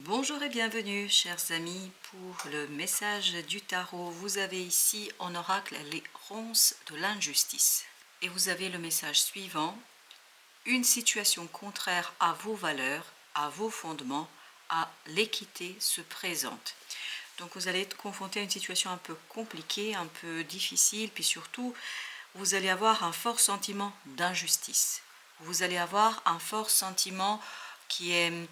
Bonjour et bienvenue chers amis pour le message du tarot. Vous avez ici en oracle les ronces de l'injustice. Et vous avez le message suivant. Une situation contraire à vos valeurs, à vos fondements, à l'équité se présente. Donc vous allez être confronté à une situation un peu compliquée, un peu difficile, puis surtout vous allez avoir un fort sentiment d'injustice. Vous allez avoir un fort sentiment qui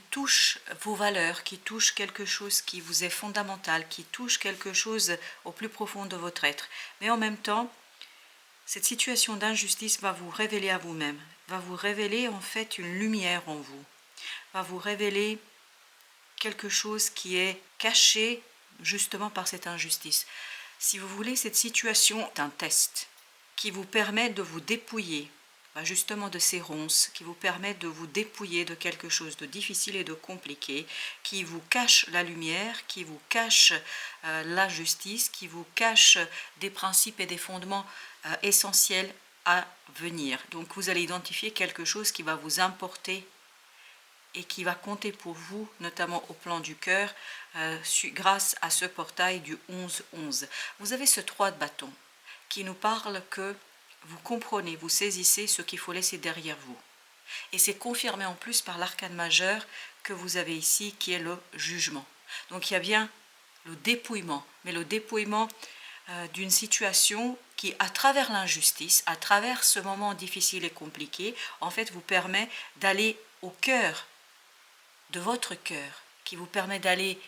touche vos valeurs, qui touche quelque chose qui vous est fondamental, qui touche quelque chose au plus profond de votre être. Mais en même temps, cette situation d'injustice va vous révéler à vous-même, va vous révéler en fait une lumière en vous, va vous révéler quelque chose qui est caché justement par cette injustice. Si vous voulez, cette situation est un test qui vous permet de vous dépouiller justement de ces ronces, qui vous permet de vous dépouiller de quelque chose de difficile et de compliqué, qui vous cache la lumière, qui vous cache la justice, qui vous cache des principes et des fondements essentiels à venir. Donc vous allez identifier quelque chose qui va vous importer et qui va compter pour vous, notamment au plan du cœur, grâce à ce portail du 11-11. Vous avez ce 3 de bâton qui nous parle que vous comprenez, vous saisissez ce qu'il faut laisser derrière vous. Et c'est confirmé en plus par l'arcane majeur que vous avez ici, qui est le jugement. Donc il y a bien le dépouillement, mais le dépouillement d'une situation qui, à travers l'injustice, à travers ce moment difficile et compliqué, en fait vous permet d'aller au cœur de votre cœur, qui vous permet d'aller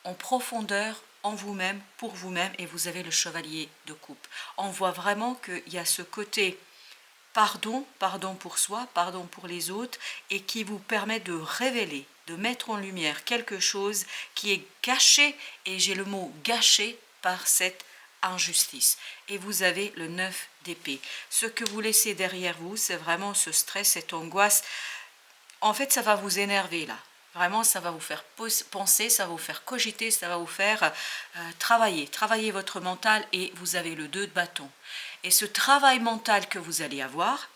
en profondeur en vous-même, pour vous-même, et vous avez le chevalier de coupe. On voit vraiment qu'il y a ce côté pardon pour soi, pardon pour les autres, et qui vous permet de révéler, de mettre en lumière quelque chose qui est gâché, et j'ai le mot gâché par cette injustice. Et vous avez le 9 d'épée. Ce que vous laissez derrière vous, c'est vraiment ce stress, cette angoisse. En fait, ça va vous énerver là. Vraiment, ça va vous faire penser, ça va vous faire cogiter, ça va vous faire travailler votre mental, et vous avez le 2 de bâton. Et ce travail mental que vous allez avoir,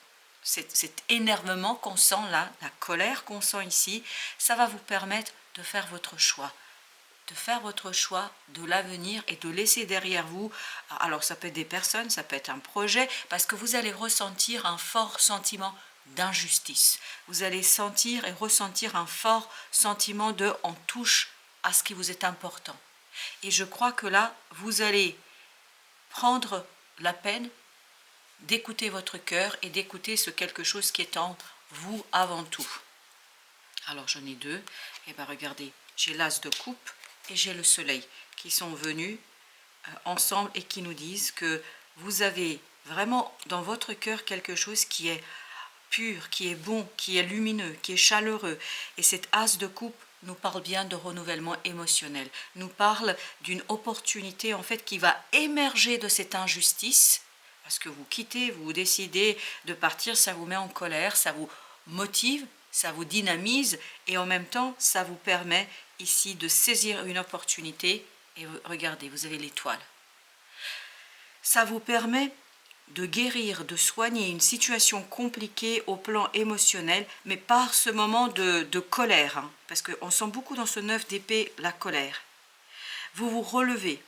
cet énervement qu'on sent là, la colère qu'on sent ici, ça va vous permettre de faire votre choix. De faire votre choix de l'avenir et de laisser derrière vous, alors ça peut être des personnes, ça peut être un projet, parce que vous allez ressentir un fort sentiment d'injustice. Vous allez sentir et ressentir un fort sentiment de « on touche à ce qui vous est important ». Et je crois que là, vous allez prendre la peine d'écouter votre cœur et d'écouter ce quelque chose qui est en vous avant tout. Alors j'en ai deux, et bien regardez, j'ai l'as de coupe et j'ai le soleil qui sont venus ensemble et qui nous disent que vous avez vraiment dans votre cœur quelque chose qui est pur, qui est bon, qui est lumineux, qui est chaleureux. Et cet as de coupe nous parle bien de renouvellement émotionnel, nous parle d'une opportunité en fait qui va émerger de cette injustice, parce que vous quittez, vous décidez de partir, ça vous met en colère, ça vous motive, ça vous dynamise, et en même temps ça vous permet ici de saisir une opportunité. Et regardez, vous avez l'étoile. Ça vous permet de guérir, de soigner une situation compliquée au plan émotionnel, mais par ce moment de colère, parce qu'on sent beaucoup dans ce 9 d'épée la colère. Vous vous relevez,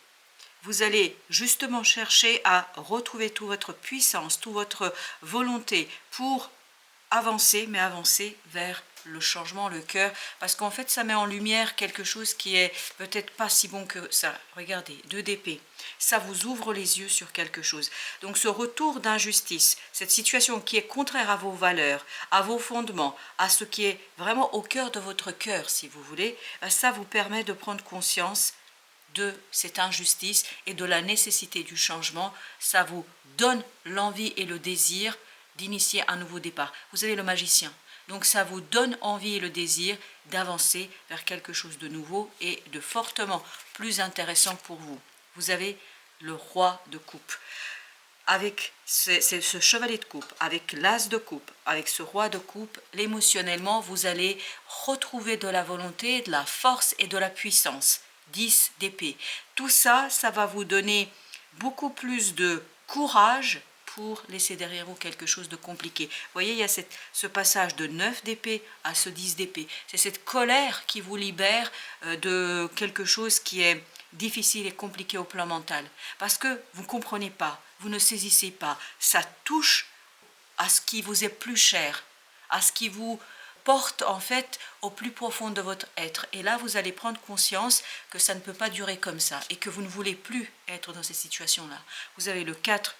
vous allez justement chercher à retrouver toute votre puissance, toute votre volonté pour avancer, mais avancer vers le changement, le cœur, parce qu'en fait ça met en lumière quelque chose qui est peut-être pas si bon que ça. Regardez, 2 d'épée, ça vous ouvre les yeux sur quelque chose. Donc ce retour d'injustice, cette situation qui est contraire à vos valeurs, à vos fondements, à ce qui est vraiment au cœur de votre cœur, si vous voulez, ça vous permet de prendre conscience de cette injustice et de la nécessité du changement. Ça vous donne l'envie et le désir d'initier un nouveau départ. Vous avez le magicien. Donc ça vous donne envie et le désir d'avancer vers quelque chose de nouveau et de fortement plus intéressant pour vous. Vous avez le roi de coupe. Avec ce chevalier de coupe, avec l'as de coupe, avec ce roi de coupe, émotionnellement, vous allez retrouver de la volonté, de la force et de la puissance. 10 d'épée. Tout ça, ça va vous donner beaucoup plus de courage pour laisser derrière vous quelque chose de compliqué. Vous voyez, il y a ce passage de 9 d'épée à ce 10 d'épée. C'est cette colère qui vous libère de quelque chose qui est difficile et compliqué au plan mental. Parce que vous ne comprenez pas, vous ne saisissez pas. Ça touche à ce qui vous est plus cher, à ce qui vous porte en fait au plus profond de votre être. Et là, vous allez prendre conscience que ça ne peut pas durer comme ça et que vous ne voulez plus être dans ces situations-là. Vous avez le 4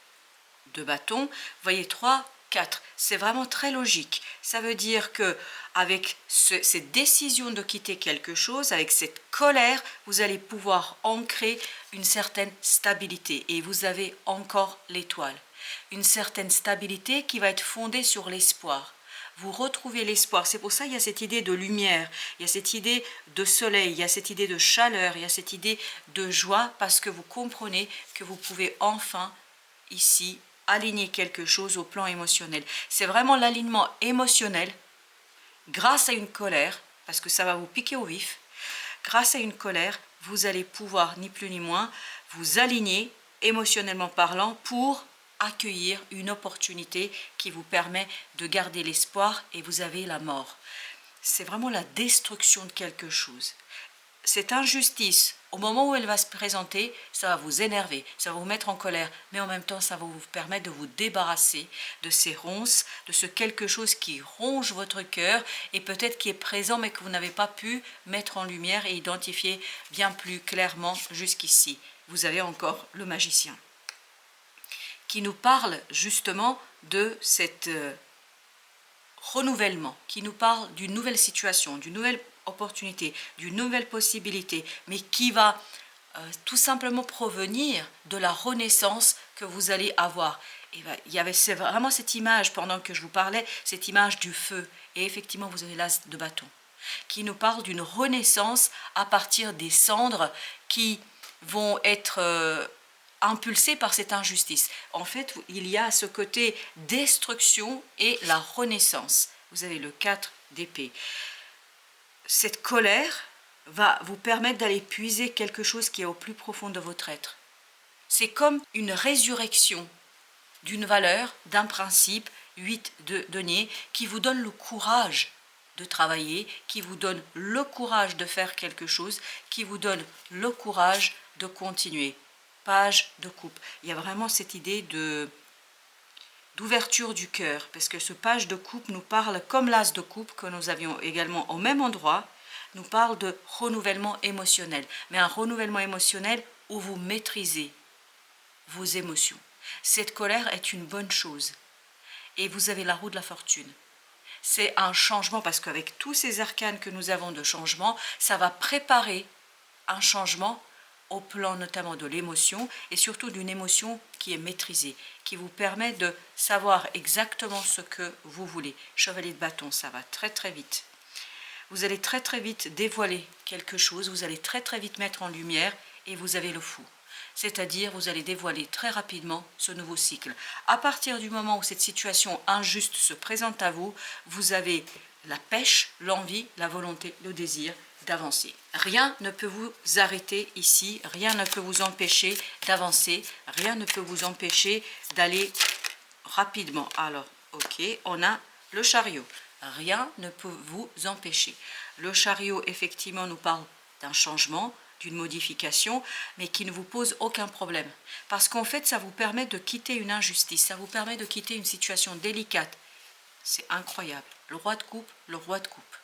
de bâton, vous voyez 3, 4. C'est vraiment très logique. Ça veut dire que avec cette décision de quitter quelque chose, avec cette colère, vous allez pouvoir ancrer une certaine stabilité. Et vous avez encore l'étoile. Une certaine stabilité qui va être fondée sur l'espoir. Vous retrouvez l'espoir. C'est pour ça qu'il y a cette idée de lumière, il y a cette idée de soleil, il y a cette idée de chaleur, il y a cette idée de joie, parce que vous comprenez que vous pouvez enfin, ici, aligner quelque chose au plan émotionnel. C'est vraiment l'alignement émotionnel grâce à une colère, parce que ça va vous piquer au vif. Grâce à une colère, vous allez pouvoir, ni plus ni moins, vous aligner émotionnellement parlant pour accueillir une opportunité qui vous permet de garder l'espoir, et vous avez la mort. C'est vraiment la destruction de quelque chose. Cette injustice, au moment où elle va se présenter, ça va vous énerver, ça va vous mettre en colère, mais en même temps, ça va vous permettre de vous débarrasser de ces ronces, de ce quelque chose qui ronge votre cœur et peut-être qui est présent, mais que vous n'avez pas pu mettre en lumière et identifier bien plus clairement jusqu'ici. Vous avez encore le magicien qui nous parle justement de cet renouvellement, qui nous parle d'une nouvelle situation, d'une nouvelle opportunité, d'une nouvelle possibilité, mais qui va tout simplement provenir de la renaissance que vous allez avoir. Et ben, il y avait vraiment cette image, pendant que je vous parlais, cette image du feu. Et effectivement, vous avez l'as de bâton, qui nous parle d'une renaissance à partir des cendres qui vont être impulsé par cette injustice. En fait, il y a ce côté destruction et la renaissance. Vous avez le 4 d'épée. Cette colère va vous permettre d'aller puiser quelque chose qui est au plus profond de votre être. C'est comme une résurrection d'une valeur, d'un principe, 8 de denier, qui vous donne le courage de travailler, qui vous donne le courage de faire quelque chose, qui vous donne le courage de continuer. Page de coupe. Il y a vraiment cette idée d'ouverture du cœur, parce que ce page de coupe nous parle, comme l'as de coupe que nous avions également au même endroit, nous parle de renouvellement émotionnel, mais un renouvellement émotionnel où vous maîtrisez vos émotions. Cette colère est une bonne chose, et vous avez la roue de la fortune. C'est un changement, parce qu'avec tous ces arcanes que nous avons de changement, ça va préparer un changement au plan notamment de l'émotion, et surtout d'une émotion qui est maîtrisée, qui vous permet de savoir exactement ce que vous voulez. Chevalier de bâton, ça va très très vite. Vous allez très très vite dévoiler quelque chose, vous allez très très vite mettre en lumière, et vous avez le fou. C'est-à-dire, vous allez dévoiler très rapidement ce nouveau cycle. À partir du moment où cette situation injuste se présente à vous, vous avez la pêche, l'envie, la volonté, le désir d'avancer. Rien ne peut vous arrêter ici, rien ne peut vous empêcher d'avancer, rien ne peut vous empêcher d'aller rapidement. Alors, ok, on a le chariot. Rien ne peut vous empêcher. Le chariot, effectivement, nous parle d'un changement, d'une modification, mais qui ne vous pose aucun problème. Parce qu'en fait, ça vous permet de quitter une injustice, ça vous permet de quitter une situation délicate. C'est incroyable. Le roi de coupe, le roi de coupe.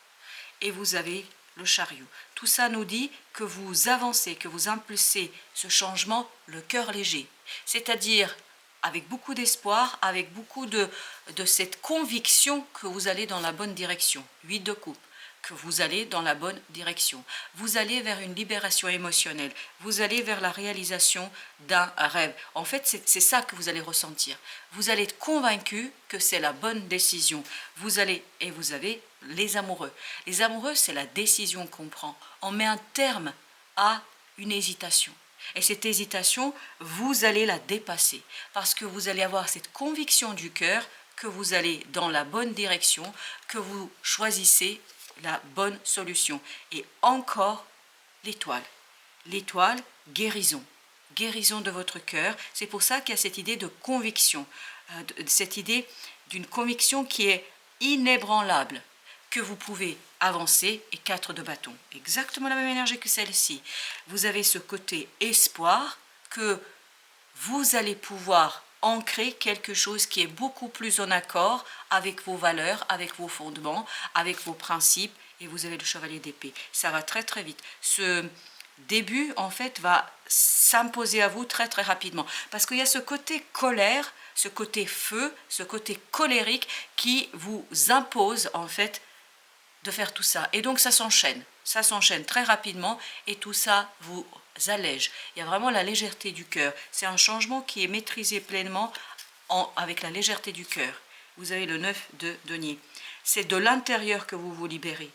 Et vous avez le chariot. Tout ça nous dit que vous avancez, que vous impulsez ce changement le cœur léger. C'est-à-dire avec beaucoup d'espoir, avec beaucoup de cette conviction que vous allez dans la bonne direction. 8 de coupe, que vous allez dans la bonne direction. Vous allez vers une libération émotionnelle. Vous allez vers la réalisation d'un rêve. En fait, c'est ça que vous allez ressentir. Vous allez être convaincu que c'est la bonne décision. Vous avez les amoureux. Les amoureux, c'est la décision qu'on prend. On met un terme à une hésitation. Et cette hésitation, vous allez la dépasser parce que vous allez avoir cette conviction du cœur que vous allez dans la bonne direction, que vous choisissez la bonne solution. Et encore, l'étoile. L'étoile, guérison. Guérison de votre cœur. C'est pour ça qu'il y a cette idée de conviction. cette idée d'une conviction qui est inébranlable, que vous pouvez avancer, et 4 de bâton. Exactement la même énergie que celle-ci. Vous avez ce côté espoir que vous allez pouvoir ancrer quelque chose qui est beaucoup plus en accord avec vos valeurs, avec vos fondements, avec vos principes, et vous avez le chevalier d'épée. Ça va très très vite. Ce début, en fait, va s'imposer à vous très très rapidement. Parce qu'il y a ce côté colère, ce côté feu, ce côté colérique qui vous impose, en fait, de faire tout ça. Et donc ça s'enchaîne très rapidement et tout ça vous allège. Il y a vraiment la légèreté du cœur. C'est un changement qui est maîtrisé pleinement avec la légèreté du cœur. Vous avez le 9 de denier. C'est de l'intérieur que vous vous libérez.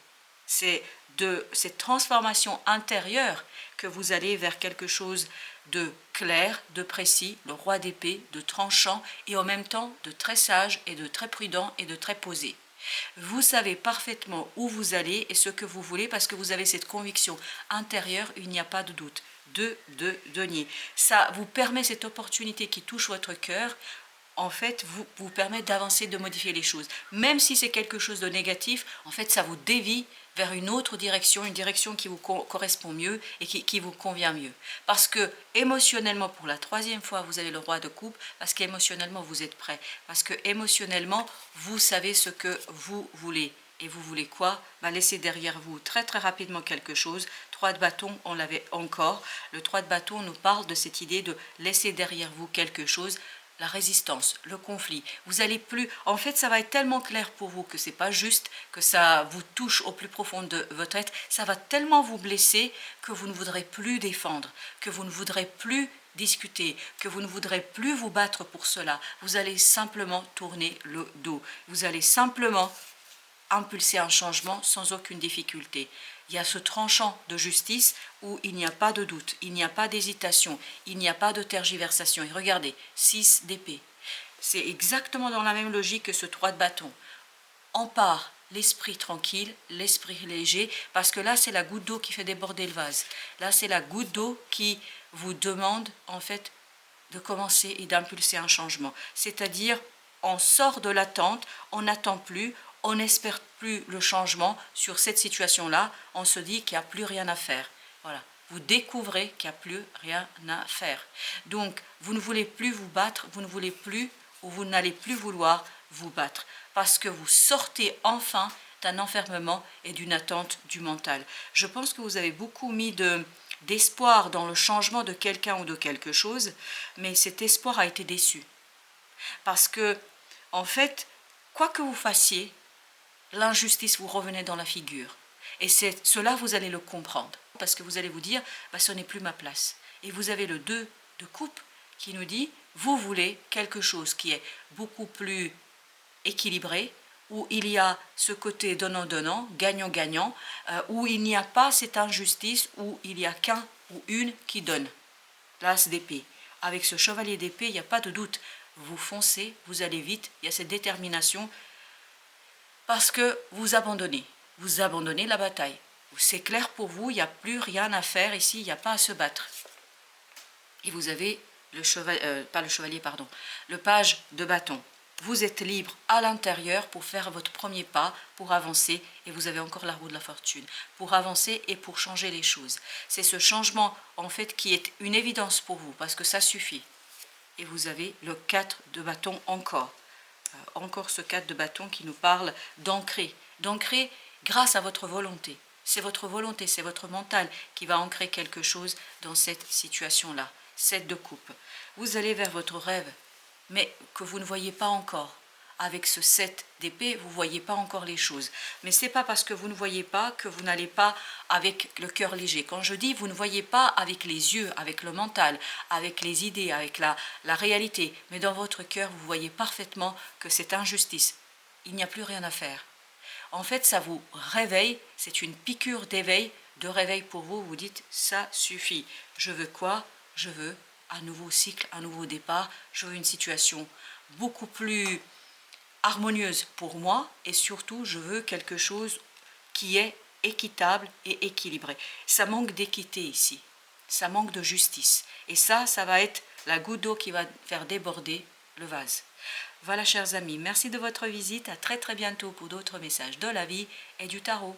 C'est de cette transformation intérieure que vous allez vers quelque chose de clair, de précis, le roi d'épée, de tranchant et en même temps de très sage et de très prudent et de très posé. Vous savez parfaitement où vous allez et ce que vous voulez parce que vous avez cette conviction intérieure, il n'y a pas de doute. 2 de denier. Ça vous permet cette opportunité qui touche votre cœur, en fait, vous permet d'avancer, de modifier les choses. Même si c'est quelque chose de négatif, en fait, ça vous dévie vers une autre direction, une direction qui vous correspond mieux et qui vous convient mieux. Parce que émotionnellement, pour la 3e fois, vous avez le roi de coupe, parce qu'émotionnellement, vous êtes prêt. Parce que émotionnellement, vous savez ce que vous voulez. Et vous voulez quoi? Laissez derrière vous très très rapidement quelque chose. 3 de bâton, on l'avait encore. Le 3 de bâton nous parle de cette idée de laisser derrière vous quelque chose. La résistance, le conflit, vous allez plus, en fait ça va être tellement clair pour vous que c'est pas juste, que ça vous touche au plus profond de votre être, ça va tellement vous blesser que vous ne voudrez plus défendre, que vous ne voudrez plus discuter, que vous ne voudrez plus vous battre pour cela, vous allez simplement tourner le dos, vous allez simplement impulser un changement sans aucune difficulté. Il y a ce tranchant de justice où il n'y a pas de doute, il n'y a pas d'hésitation, il n'y a pas de tergiversation. Et regardez, 6 d'épée. C'est exactement dans la même logique que ce 3 de bâton. Empare l'esprit tranquille, l'esprit léger, parce que là c'est la goutte d'eau qui fait déborder le vase. Là c'est la goutte d'eau qui vous demande en fait de commencer et d'impulser un changement. C'est-à-dire, on sort de l'attente, on n'attend plus, on n'espère plus le changement sur cette situation-là, on se dit qu'il n'y a plus rien à faire. Voilà, vous découvrez qu'il n'y a plus rien à faire. Donc, vous ne voulez plus vous battre, vous ne voulez plus ou vous n'allez plus vouloir vous battre parce que vous sortez enfin d'un enfermement et d'une attente du mental. Je pense que vous avez beaucoup mis d'espoir dans le changement de quelqu'un ou de quelque chose, mais cet espoir a été déçu. Parce que, en fait, quoi que vous fassiez, l'injustice vous revenait dans la figure. Et c'est cela, vous allez le comprendre. Parce que vous allez vous dire, ce n'est plus ma place. Et vous avez le 2 de coupe qui nous dit, vous voulez quelque chose qui est beaucoup plus équilibré, où il y a ce côté donnant-donnant, gagnant-gagnant, où il n'y a pas cette injustice, où il n'y a qu'un ou une qui donne. L'as d'épée. Avec ce chevalier d'épée, il n'y a pas de doute. Vous foncez, vous allez vite, il y a cette détermination, parce que vous abandonnez la bataille. C'est clair pour vous, il n'y a plus rien à faire ici, il n'y a pas à se battre. Et vous avez le page de bâton. Vous êtes libre à l'intérieur pour faire votre premier pas, pour avancer, et vous avez encore la roue de la fortune, pour avancer et pour changer les choses. C'est ce changement, en fait, qui est une évidence pour vous, parce que ça suffit. Et vous avez le 4 de bâton encore. Encore ce 4 de bâton qui nous parle d'ancrer. D'ancrer grâce à votre volonté. C'est votre volonté, c'est votre mental qui va ancrer quelque chose dans cette situation-là. 7 de coupe. Vous allez vers votre rêve, mais que vous ne voyez pas encore. Avec ce 7 d'épée, vous ne voyez pas encore les choses. Mais ce n'est pas parce que vous ne voyez pas que vous n'allez pas avec le cœur léger. Quand je dis vous ne voyez pas avec les yeux, avec le mental, avec les idées, avec la réalité, mais dans votre cœur, vous voyez parfaitement que c'est injustice. Il n'y a plus rien à faire. En fait, ça vous réveille, c'est une piqûre d'éveil, de réveil pour vous. Vous dites, ça suffit. Je veux quoi? Je veux un nouveau cycle, un nouveau départ. Je veux une situation beaucoup plus harmonieuse pour moi et surtout, je veux quelque chose qui est équitable et équilibré. Ça manque d'équité ici. Ça manque de justice. Et ça va être la goutte d'eau qui va faire déborder le vase. Voilà chers amis, merci de votre visite, à très bientôt pour d'autres messages de la vie et du tarot.